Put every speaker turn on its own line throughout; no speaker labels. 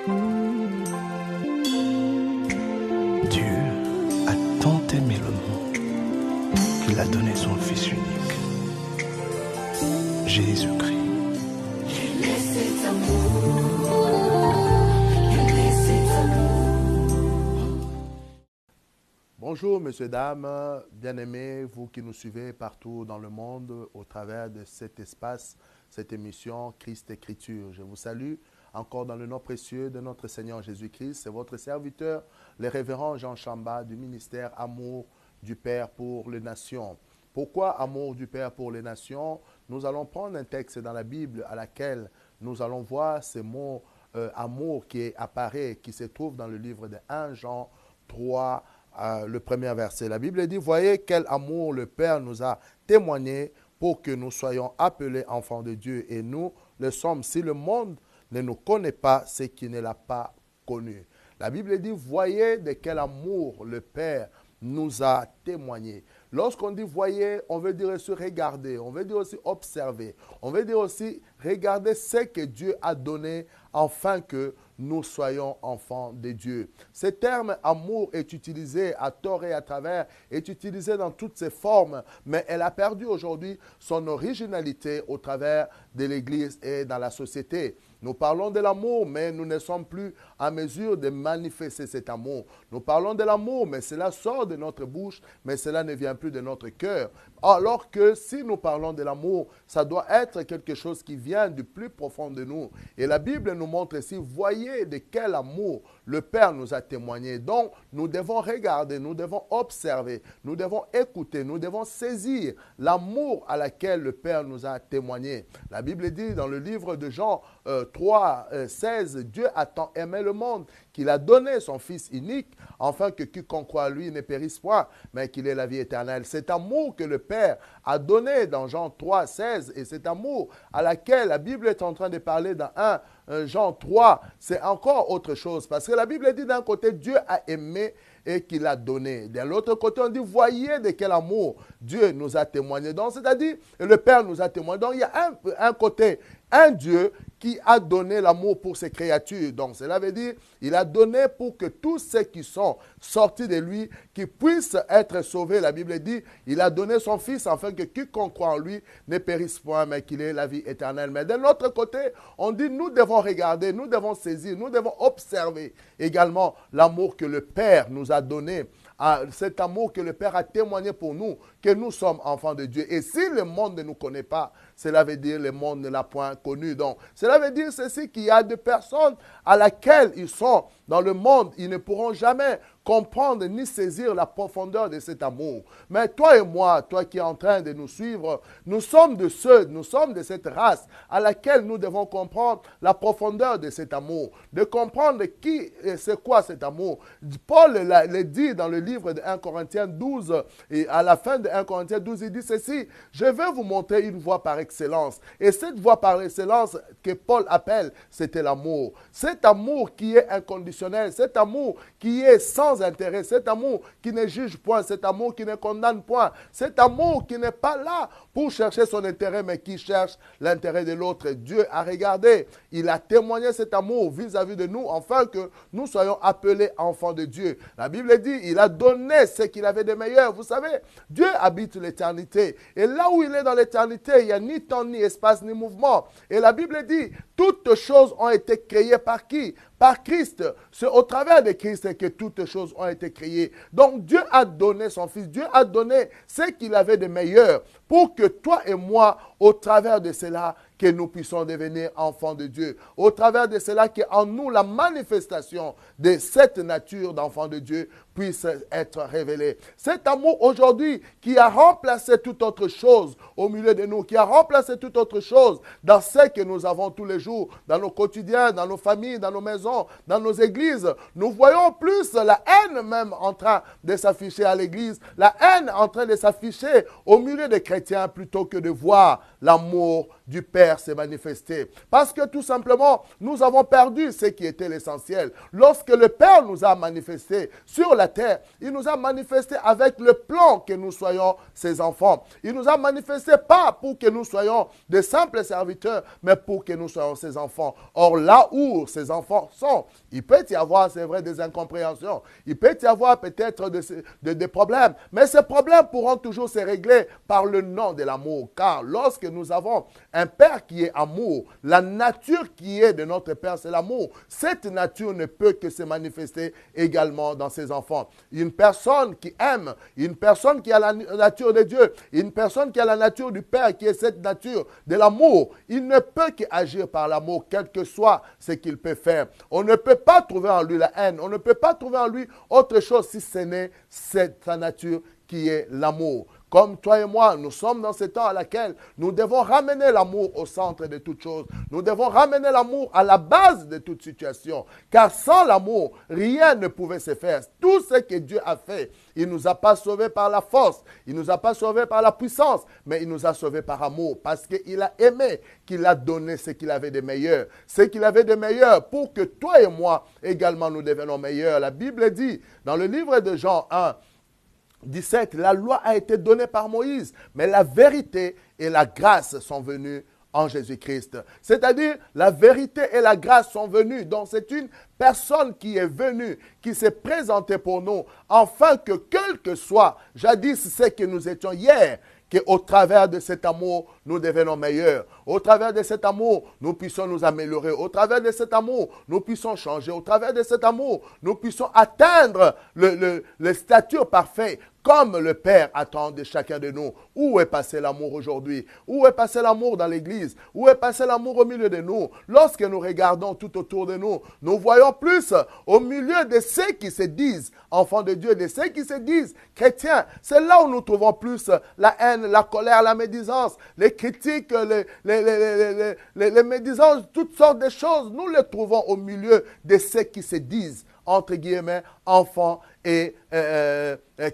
Dieu a tant aimé le monde qu'il a donné son Fils unique, Jésus-Christ.
Bonjour, messieurs, dames, bien-aimés, vous qui nous suivez partout dans le monde au travers de cet espace, cette émission Christ Écriture. Je vous salue encore dans le nom précieux de notre Seigneur Jésus-Christ. C'est votre serviteur, le révérend Jean Chamba du ministère Amour du Père pour les Nations. Pourquoi Amour du Père pour les Nations? Nous allons prendre un texte dans la Bible à laquelle nous allons voir ce mot amour qui apparaît, qui se trouve dans le livre de 1 Jean 3, le premier verset. La Bible dit, voyez quel amour le Père nous a témoigné pour que nous soyons appelés enfants de Dieu. Et nous le sommes. Si le monde ne nous connaît pas, c'est qu'il ne l'a pas connu. La Bible dit, voyez de quel amour le Père nous a témoigné. Lorsqu'on dit voyez, on veut dire aussi regarder, on veut dire aussi observer, on veut dire aussi regarder ce que Dieu a donné afin que nous soyons enfants de Dieu. Ce terme amour est utilisé à tort et à travers, est utilisé dans toutes ses formes, mais elle a perdu aujourd'hui son originalité au travers de l'Église et dans la société. Nous parlons de l'amour, mais nous ne sommes plus en mesure de manifester cet amour. Nous parlons de l'amour, mais cela sort de notre bouche, mais cela ne vient plus de notre cœur. Alors que si nous parlons de l'amour, ça doit être quelque chose qui vient du plus profond de nous. Et la Bible nous montre ici, voyez de quel amour le Père nous a témoigné. Donc, nous devons regarder, nous devons observer, nous devons écouter, nous devons saisir l'amour à laquelle le Père nous a témoigné. La Bible dit dans le livre de Jean 3, 16, Dieu a tant aimé le monde qu'il a donné son Fils unique, afin que quiconque croit à lui ne périsse point, mais qu'il ait la vie éternelle. Cet amour que le Père a donné dans Jean 3, 16, et cet amour à laquelle la Bible est en train de parler dans 1 Jean 3, c'est encore autre chose. Parce que la Bible dit d'un côté, Dieu a aimé et qu'il a donné. De l'autre côté, on dit, voyez de quel amour Dieu nous a témoigné. Donc, c'est-à-dire, le Père nous a témoigné. Donc, il y a un côté, un Dieu qui a donné l'amour pour ses créatures. Donc, cela veut dire, il a donné pour que tous ceux qui sont sortis de lui, qui puissent être sauvés. La Bible dit, il a donné son Fils afin que quiconque croit en lui ne périsse point, mais qu'il ait la vie éternelle. Mais de l'autre côté, on dit, nous devons regarder, nous devons saisir, nous devons observer également l'amour que le Père nous a donné. Cet amour que le Père a témoigné pour nous, que nous sommes enfants de Dieu. Et si le monde ne nous connaît pas, cela veut dire que le monde ne l'a point connu. Donc, cela veut dire ceci, qu'il y a des personnes à laquelle ils sont dans le monde, ils ne pourront jamais comprendre ni saisir la profondeur de cet amour. Mais toi et moi, toi qui es en train de nous suivre, nous sommes de ceux, nous sommes de cette race à laquelle nous devons comprendre la profondeur de cet amour, de comprendre qui et c'est quoi cet amour. Paul le dit dans le livre de 1 Corinthiens 12, et à la fin de 1 Corinthiens 12, il dit ceci, je vais vous montrer une voie par excellence. Et cette voie par excellence que Paul appelle, c'était l'amour. Cet amour qui est inconditionnel, cet amour qui est sans intérêt, cet amour qui ne juge point, cet amour qui ne condamne point, cet amour qui n'est pas là pour chercher son intérêt, mais qui cherche l'intérêt de l'autre. Dieu a regardé, il a témoigné cet amour vis-à-vis de nous, afin que nous soyons appelés enfants de Dieu. La Bible dit, il a donné ce qu'il avait de meilleur. Vous savez, Dieu habite l'éternité. Et là où il est dans l'éternité, il n'y a ni temps, ni espace, ni mouvement. Et la Bible dit, toutes choses ont été créées par qui? Par Christ. C'est au travers de Christ que toutes choses ont été créées. Donc Dieu a donné son Fils. Dieu a donné ce qu'il avait de meilleur pour que toi et moi, au travers de cela, que nous puissions devenir enfants de Dieu. Au travers de cela, qu'en nous, la manifestation de cette nature d'enfant de Dieu puisse être révélée. Cet amour aujourd'hui qui a remplacé toute autre chose au milieu de nous, qui a remplacé toute autre chose dans ce que nous avons tous les jours, dans nos quotidiens, dans nos familles, dans nos maisons, dans nos églises. Nous voyons plus la haine même en train de s'afficher à l'église, la haine en train de s'afficher au milieu des chrétiens plutôt que de voir l'amour du Père Père s'est manifesté. Parce que tout simplement, nous avons perdu ce qui était l'essentiel. Lorsque le Père nous a manifesté sur la terre, il nous a manifesté avec le plan que nous soyons ses enfants. Il nous a manifesté pas pour que nous soyons de simples serviteurs, mais pour que nous soyons ses enfants. Or, là où ses enfants sont, il peut y avoir, c'est vrai, des incompréhensions. Il peut y avoir peut-être des problèmes. Mais ces problèmes pourront toujours se régler par le nom de l'amour. Car lorsque nous avons un Père qui est amour, la nature qui est de notre Père, c'est l'amour. Cette nature ne peut que se manifester également dans ses enfants. Une personne qui aime, une personne qui a la nature de Dieu, une personne qui a la nature du Père, qui est cette nature de l'amour, il ne peut qu'agir par l'amour, quel que soit ce qu'il peut faire. On ne peut pas trouver en lui la haine, on ne peut pas trouver en lui autre chose si ce n'est sa nature qui est l'amour. Comme toi et moi, nous sommes dans ce temps à laquelle nous devons ramener l'amour au centre de toute chose. Nous devons ramener l'amour à la base de toute situation. Car sans l'amour, rien ne pouvait se faire. Tout ce que Dieu a fait, il ne nous a pas sauvés par la force, il ne nous a pas sauvés par la puissance, mais il nous a sauvés par amour. Parce qu'il a aimé, qu'il a donné ce qu'il avait de meilleur. Ce qu'il avait de meilleur pour que toi et moi également nous devenions meilleurs. La Bible dit dans le livre de Jean 1, 17, la loi a été donnée par Moïse, mais la vérité et la grâce sont venues en Jésus-Christ. C'est-à-dire, la vérité et la grâce sont venues. Donc, c'est une personne qui est venue, qui s'est présentée pour nous, afin que, quel que soit jadis ce que nous étions hier, qu'au travers de cet amour, nous devenons meilleurs. Au travers de cet amour, nous puissions nous améliorer. Au travers de cet amour, nous puissions changer. Au travers de cet amour, nous puissions atteindre le statut parfait comme le Père attend de chacun de nous. Où est passé l'amour aujourd'hui? Où est passé l'amour dans l'Église? Où est passé l'amour au milieu de nous? Lorsque nous regardons tout autour de nous, nous voyons plus au milieu de ceux qui se disent enfants de Dieu, de ceux qui se disent chrétiens. C'est là où nous trouvons plus la haine, la colère, la médisance, les critiques, les médisances, toutes sortes de choses. Nous les trouvons au milieu de ceux qui se disent, entre guillemets, enfants et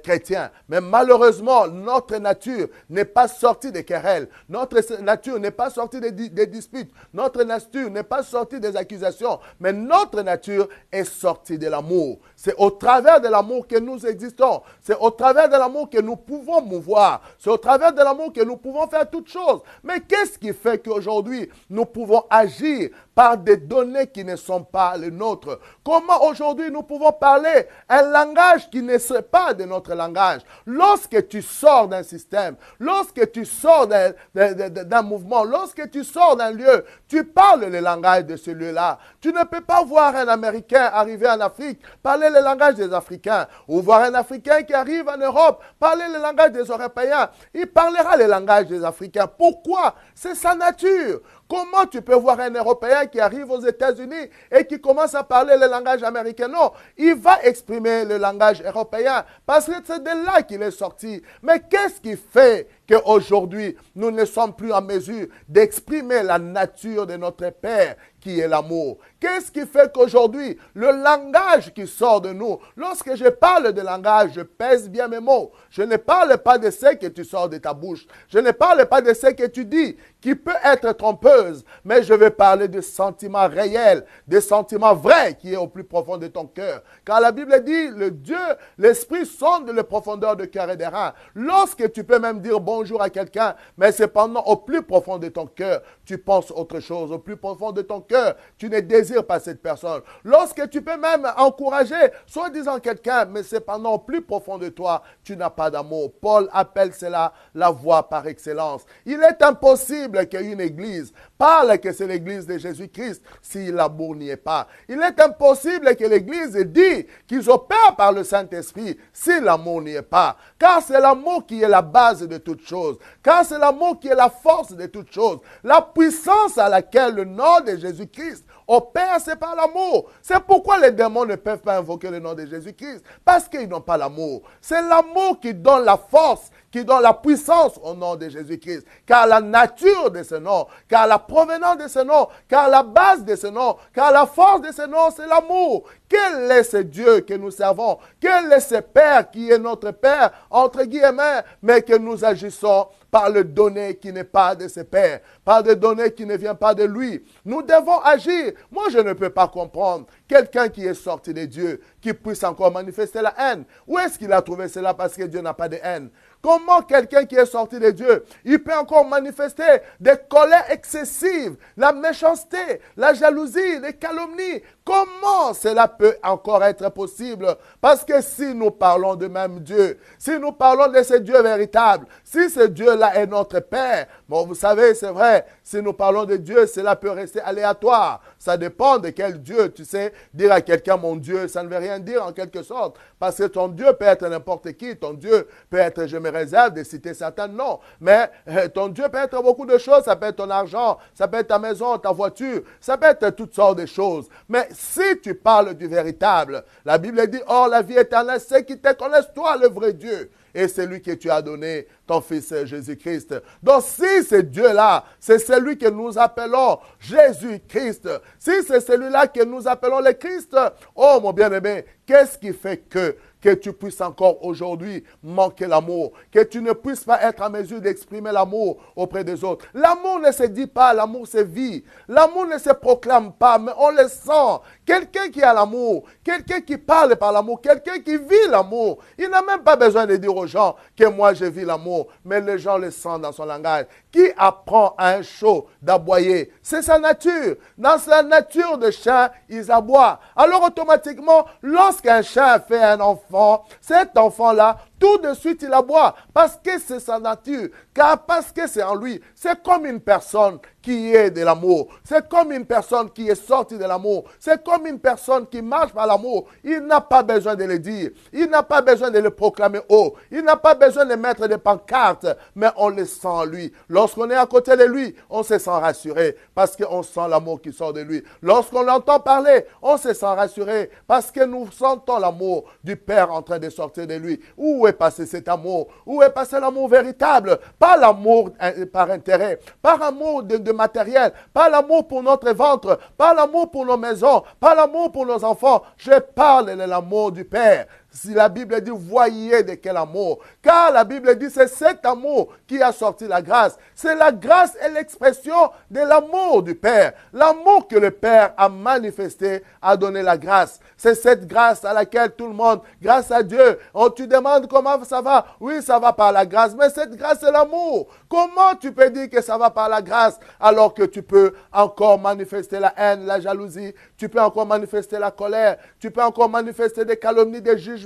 chrétiens. Mais malheureusement, notre nature n'est pas sortie des querelles. Notre nature n'est pas sortie des disputes. Notre nature n'est pas sortie des accusations. Mais notre nature est sortie de l'amour. C'est au travers de l'amour que nous existons. C'est au travers de l'amour que nous pouvons mouvoir. C'est au travers de l'amour que nous pouvons faire toutes choses. Mais qu'est-ce qui fait qu'aujourd'hui, nous pouvons agir par des données qui ne sont pas les nôtres? Comment aujourd'hui nous pouvons parler un langage qui ne serait pas de notre langage? Lorsque tu sors d'un système, lorsque tu sors d'un mouvement, lorsque tu sors d'un lieu, tu parles le langage de ce lieu-là. Tu ne peux pas voir un Américain arriver en Afrique, parler le langage des Africains, ou voir un Africain qui arrive en Europe, parler le langage des Européens. Il parlera le langage des Africains. Pourquoi? C'est sa nature. Comment tu peux voir un Européen qui arrive aux États-Unis et qui commence à parler le langage américain? Non, il va exprimer le langage européen parce que c'est de là qu'il est sorti. Mais qu'est-ce qui fait qu'aujourd'hui, nous ne sommes plus en mesure d'exprimer la nature de notre Père qui est l'amour? Qu'est-ce qui fait qu'aujourd'hui, le langage qui sort de nous, lorsque je parle de langage, je pèse bien mes mots. Je ne parle pas de ce que tu sors de ta bouche. Je ne parle pas de ce que tu dis, qui peut être trompeuse, mais je vais parler de sentiments réels, des sentiments vrais qui est au plus profond de ton cœur. Car la Bible dit, le Dieu, l'Esprit sonde les profondeurs de cœur et des reins. Lorsque tu peux même dire bonjour à quelqu'un, mais cependant au plus profond de ton cœur, tu penses autre chose. Au plus profond de ton cœur, tu ne désires pas cette personne. Lorsque tu peux même encourager, soi-disant quelqu'un, mais cependant au plus profond de toi, tu n'as pas d'amour. Paul appelle cela la voie par excellence. Il est impossible qu'une église parle que c'est l'église de Jésus-Christ si l'amour n'y est pas. Il est impossible que l'église dise qu'ils opèrent par le Saint-Esprit si l'amour n'y est pas. Car c'est l'amour qui est la base de toutes choses. Car c'est l'amour qui est la force de toutes choses. La puissance à laquelle le nom de Jésus-Christ opère, c'est par l'amour. C'est pourquoi les démons ne peuvent pas invoquer le nom de Jésus-Christ. Parce qu'ils n'ont pas l'amour. C'est l'amour qui donne la force, qui donne la puissance au nom de Jésus-Christ. Car la nature de ce nom, car la provenance de ce nom, car la base de ce nom, car la force de ce nom, c'est l'amour. Quel est ce Dieu que nous servons? Quel est ce Père qui est notre Père, entre guillemets, mais que nous agissons par le donné qui n'est pas de ce Père, par le donné qui ne vient pas de lui. Nous devons agir. Moi, je ne peux pas comprendre quelqu'un qui est sorti de Dieu, qui puisse encore manifester la haine. Où est-ce qu'il a trouvé cela? Parce que Dieu n'a pas de haine. Comment quelqu'un qui est sorti de Dieu, il peut encore manifester des colères excessives, la méchanceté, la jalousie, les calomnies? Comment cela peut encore être possible? Parce que si nous parlons de même Dieu, si nous parlons de ce Dieu véritable, si ce Dieu-là est notre Père, bon, vous savez, c'est vrai, si nous parlons de Dieu, cela peut rester aléatoire. Ça dépend de quel Dieu, tu sais. Dire à quelqu'un mon Dieu, ça ne veut rien dire en quelque sorte. Parce que ton Dieu peut être n'importe qui. Ton Dieu peut être, je me réserve de citer certains noms. Mais ton Dieu peut être beaucoup de choses. Ça peut être ton argent, ça peut être ta maison, ta voiture. Ça peut être toutes sortes de choses. Mais si tu parles du véritable, la Bible dit, or la vie éternelle, c'est qui te connaissent toi, le vrai Dieu. Et c'est lui que tu as donné, ton Fils Jésus-Christ. Donc si c'est Dieu-là, c'est celui que nous appelons Jésus-Christ, si c'est celui-là que nous appelons le Christ, oh mon bien-aimé, qu'est-ce qui fait que tu puisses encore aujourd'hui manquer l'amour, que tu ne puisses pas être en mesure d'exprimer l'amour auprès des autres? L'amour ne se dit pas, l'amour se vit. L'amour ne se proclame pas, mais on le sent. Quelqu'un qui a l'amour, quelqu'un qui parle par l'amour, quelqu'un qui vit l'amour, il n'a même pas besoin de dire aux gens que moi je vis l'amour, mais les gens le sentent dans son langage. Qui apprend à un chot d'aboyer? C'est sa nature. Dans sa nature de chien, ils aboient. Alors automatiquement, lorsqu'un chien fait un enfant, cet enfant-là, tout de suite il aboie parce que c'est sa nature, car parce que c'est en lui. C'est comme une personne qui est de l'amour. C'est comme une personne qui est sortie de l'amour. C'est comme une personne qui marche par l'amour. Il n'a pas besoin de le dire. Il n'a pas besoin de le proclamer haut. Il n'a pas besoin de mettre des pancartes, mais on le sent en lui. Lorsqu'on est à côté de lui, on se sent rassuré parce qu'on sent l'amour qui sort de lui. Lorsqu'on l'entend parler, on se sent rassuré parce que nous sentons l'amour du Père en train de sortir de lui. Où est passé cet amour? Où est passé l'amour véritable? Pas l'amour par intérêt, pas l'amour de matériel, pas l'amour pour notre ventre, pas l'amour pour nos maisons, pas l'amour pour nos enfants. Je parle de l'amour du Père. Si la Bible dit, voyez de quel amour. Car la Bible dit, c'est cet amour qui a sorti la grâce. C'est la grâce et l'expression de l'amour du Père. L'amour que le Père a manifesté a donné la grâce. C'est cette grâce à laquelle tout le monde, grâce à Dieu, tu demandes comment ça va. Oui, ça va par la grâce, mais cette grâce, c'est l'amour. Comment tu peux dire que ça va par la grâce alors que tu peux encore manifester la haine, la jalousie, tu peux encore manifester la colère, tu peux encore manifester des calomnies, des jugements,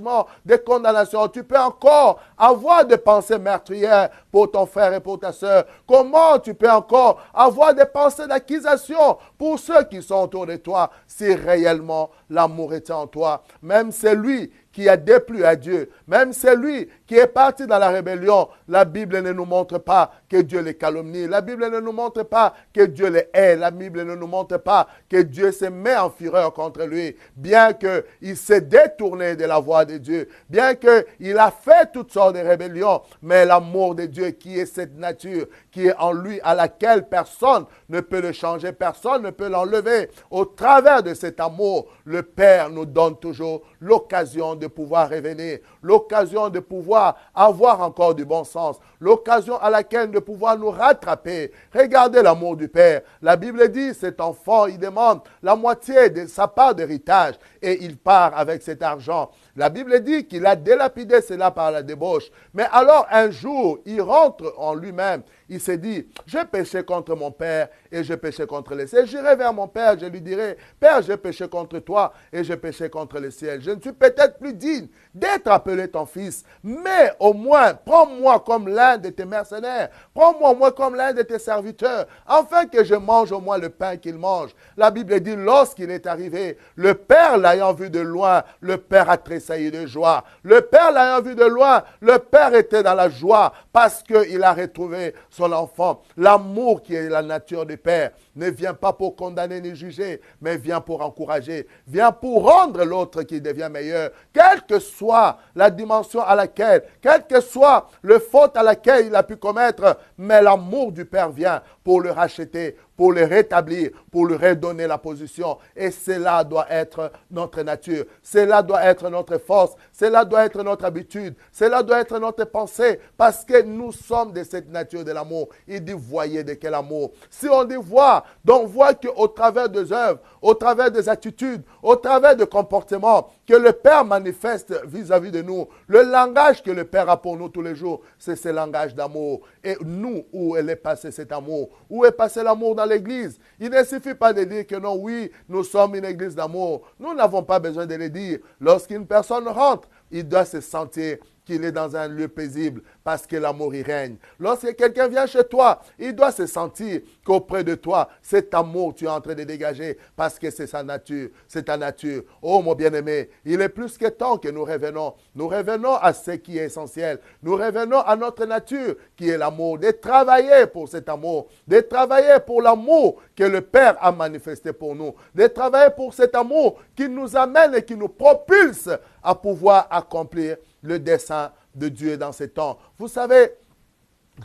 des condamnations, tu peux encore avoir des pensées meurtrières pour ton frère et pour ta soeur. Comment tu peux encore avoir des pensées d'accusation pour ceux qui sont autour de toi si réellement l'amour était en toi? Même celui qui a déplu à Dieu, même celui qui est parti dans la rébellion, la Bible ne nous montre pas que Dieu les calomnie. La Bible ne nous montre pas que Dieu les hait. La Bible ne nous montre pas que Dieu se met en fureur contre lui. Bien qu'il s'est détourné de la voie de Dieu, bien qu'il a fait toutes sortes de rébellions, mais l'amour de Dieu qui est cette nature, qui est en lui, à laquelle personne ne peut le changer, personne ne peut l'enlever. Au travers de cet amour, le Père nous donne toujours l'occasion de pouvoir revenir, l'occasion de pouvoir avoir encore du bon sens, l'occasion à laquelle de pouvoir nous rattraper. Regardez l'amour du Père. La Bible dit, cet enfant, il demande la moitié de sa part d'héritage et il part avec cet argent. La Bible dit qu'il a délapidé cela par la débauche. Mais alors un jour, il rentre en lui-même. Il s'est dit, j'ai péché contre mon Père et j'ai péché contre le ciel. J'irai vers mon Père, je lui dirai, Père, j'ai péché contre toi et j'ai péché contre le ciel. Je ne suis peut-être plus digne d'être appelé ton fils, mais au moins, prends-moi comme l'un de tes mercenaires. Prends-moi au moins comme l'un de tes serviteurs, afin que je mange au moins le pain qu'il mange. La Bible dit, lorsqu'il est arrivé, le Père l'ayant vu de loin, le Père a tressailli de joie. Le Père l'ayant vu de loin, le Père était dans la joie parce qu'il a retrouvé son enfant. L'amour qui est la nature du Père. ne vient pas pour condamner ni juger, mais vient pour encourager, vient pour rendre l'autre qui devient meilleur, quelle que soit la dimension à laquelle, quelle que soit le faute à laquelle il a pu commettre, mais l'amour du Père vient pour le racheter, pour le rétablir, pour lui redonner la position. Et cela doit être notre nature. Cela doit être notre force. Cela doit être notre habitude. Cela doit être notre pensée. Parce que nous sommes de cette nature de l'amour. Il dit, voyez de quel amour. Si on dit voir, donc voit qu'au travers des œuvres, au travers des attitudes, au travers des comportements que le Père manifeste vis-à-vis de nous, le langage que le Père a pour nous tous les jours, c'est ce langage d'amour. Et nous, où est passé cet amour? Où est passé l'amour dans l'église? Il ne suffit pas de dire que non, oui, nous sommes une église d'amour. Nous n'avons pas besoin de le dire. Lorsqu'une personne rentre, il doit se sentir qu'il est dans un lieu paisible parce que l'amour y règne. Lorsque quelqu'un vient chez toi, il doit se sentir qu'auprès de toi, cet amour tu es en train de dégager parce que c'est sa nature, c'est ta nature. Oh mon bien-aimé, il est plus que temps que nous revenons. Nous revenons à ce qui est essentiel. Nous revenons à notre nature qui est l'amour. De travailler pour cet amour, de travailler pour l'amour que le Père a manifesté pour nous, de travailler pour cet amour qui nous amène et qui nous propulse à pouvoir accomplir le dessein de Dieu dans ces temps. Vous savez,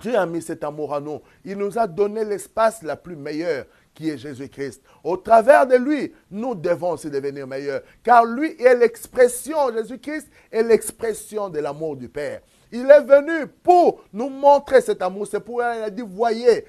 Dieu a mis cet amour en nous. Il nous a donné l'espace la plus meilleure qui est Jésus-Christ. Au travers de lui, nous devons aussi devenir meilleurs. Car lui est l'expression, Jésus-Christ est l'expression de l'amour du Père. Il est venu pour nous montrer cet amour. C'est pourquoi il a dit, voyez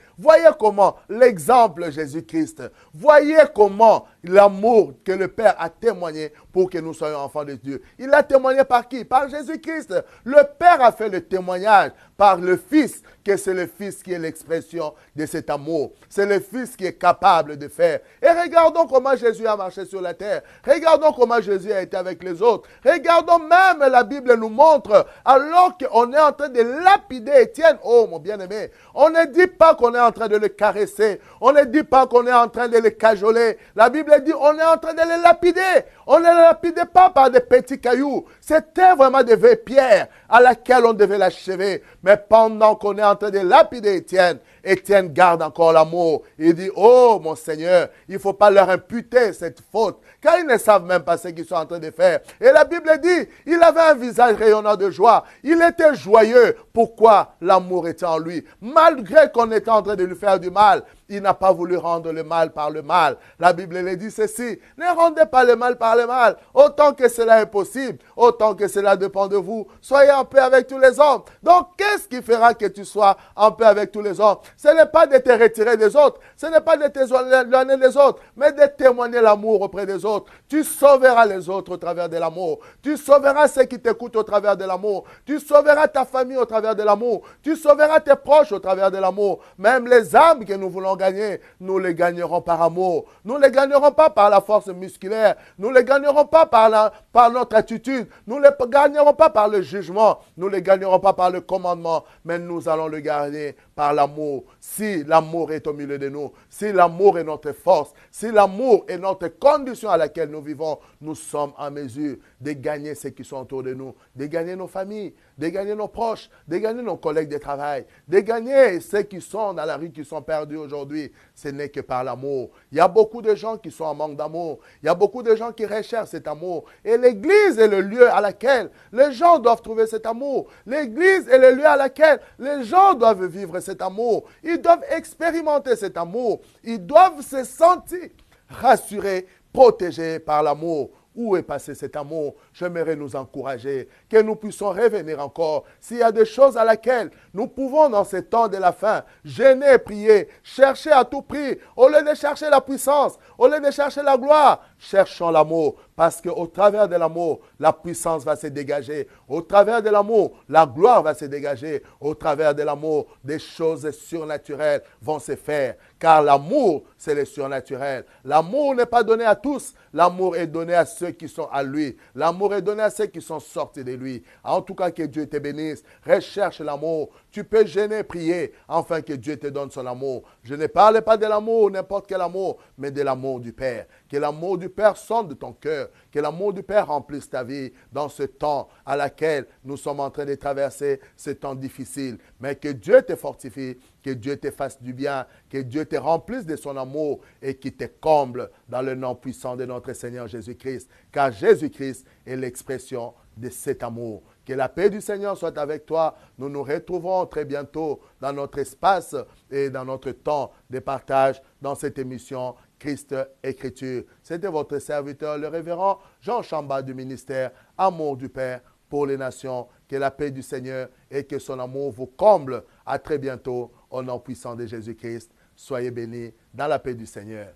comment l'exemple Jésus-Christ. Voyez comment l'amour que le Père a témoigné pour que nous soyons enfants de Dieu. Il a témoigné par qui? Par Jésus-Christ. Le Père a fait le témoignage par le Fils, que c'est le Fils qui est l'expression de cet amour. C'est le Fils qui est capable de faire. Et regardons comment Jésus a marché sur la terre. Regardons comment Jésus a été avec les autres. Regardons même, la Bible nous montre, alors qu'on est en train de lapider Étienne. Oh mon bien-aimé, on ne dit pas qu'on est en train de le caresser. On ne dit pas qu'on est en train de le cajoler. La Bible dit on est en train de le lapider. On ne le lapidait pas par des petits cailloux. C'était vraiment des vraies pierres à laquelle on devait l'achever. Mais pendant qu'on est en train de lapider Étienne, Étienne garde encore l'amour. Il dit, oh mon Seigneur, il ne faut pas leur imputer cette faute, car ils ne savent même pas ce qu'ils sont en train de faire. Et la Bible dit, il avait un visage rayonnant de joie. Il était joyeux. Pourquoi? L'amour était en lui. Malgré qu'on était en train de lui faire du mal, il n'a pas voulu rendre le mal par le mal. La Bible le dit ceci, ne rendez pas le mal par le mal. Autant que cela est possible, autant que cela dépend de vous, soyez en paix avec tous les hommes. Donc, qu'est-ce qui fera que tu sois en paix avec tous les hommes? Ce n'est pas de te retirer des autres, ce n'est pas de t'éloigner des autres, mais de témoigner l'amour auprès des autres. Tu sauveras les autres au travers de l'amour. Tu sauveras ceux qui t'écoutent au travers de l'amour. Tu sauveras ta famille au travers de l'amour. Tu sauveras tes proches au travers de l'amour. Même les âmes que nous voulons gagner, nous les gagnerons par amour. Nous ne les gagnerons pas par la force musculaire. Nous ne les gagnerons pas par notre attitude. Nous ne les gagnerons pas par le jugement. Nous ne les gagnerons pas par le commandement. Mais nous allons le gagner par l'amour. Si l'amour est au milieu de nous, si l'amour est notre force, si l'amour est notre condition à laquelle nous vivons, nous sommes en mesure de gagner ceux qui sont autour de nous, de gagner nos familles, de gagner nos proches, de gagner nos collègues de travail, de gagner ceux qui sont dans la rue, qui sont perdus aujourd'hui. Ce n'est que par l'amour. Il y a beaucoup de gens qui sont en manque d'amour. Il y a beaucoup de gens qui recherchent cet amour. Et l'Église est le lieu à laquelle les gens doivent trouver cet amour. L'Église est le lieu à laquelle les gens doivent vivre cet amour. Ils doivent expérimenter cet amour. Ils doivent se sentir rassurés, protégés par l'amour. Où est passé cet amour? J'aimerais nous encourager, que nous puissions revenir encore. S'il y a des choses à laquelle nous pouvons, dans ces temps de la fin, gêner, prier, chercher à tout prix, au lieu de chercher la puissance, au lieu de chercher la gloire, cherchons l'amour. Parce qu'au travers de l'amour, la puissance va se dégager. Au travers de l'amour, la gloire va se dégager. Au travers de l'amour, des choses surnaturelles vont se faire. Car l'amour, c'est le surnaturel. L'amour n'est pas donné à tous. L'amour est donné à ceux qui sont à lui. L'amour est donné à ceux qui sont sortis de lui. En tout cas, que Dieu te bénisse. Recherche l'amour. Tu peux gêner, prier, afin que Dieu te donne son amour. Je ne parle pas de l'amour, n'importe quel amour, mais de l'amour du Père. Que l'amour du du Père sonde ton cœur, que l'amour du Père remplisse ta vie dans ce temps à laquelle nous sommes en train de traverser ce temps difficile. Mais que Dieu te fortifie, que Dieu te fasse du bien, que Dieu te remplisse de son amour et qu'il te comble dans le nom puissant de notre Seigneur Jésus-Christ. Car Jésus-Christ est l'expression de cet amour. Que la paix du Seigneur soit avec toi. Nous nous retrouvons très bientôt dans notre espace et dans notre temps de partage dans cette émission Christ Écriture. C'était votre serviteur, le révérend Jean Chamba du ministère Amour du Père pour les nations. Que la paix du Seigneur et que son amour vous comble. À très bientôt au nom puissant de Jésus-Christ. Soyez bénis dans la paix du Seigneur.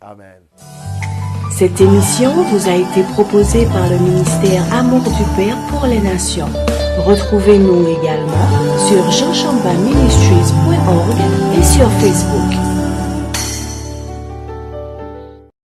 Amen.
Cette émission vous a été proposée par le ministère Amour du Père pour les nations. Retrouvez-nous également sur jeanchambaministries.org et sur Facebook.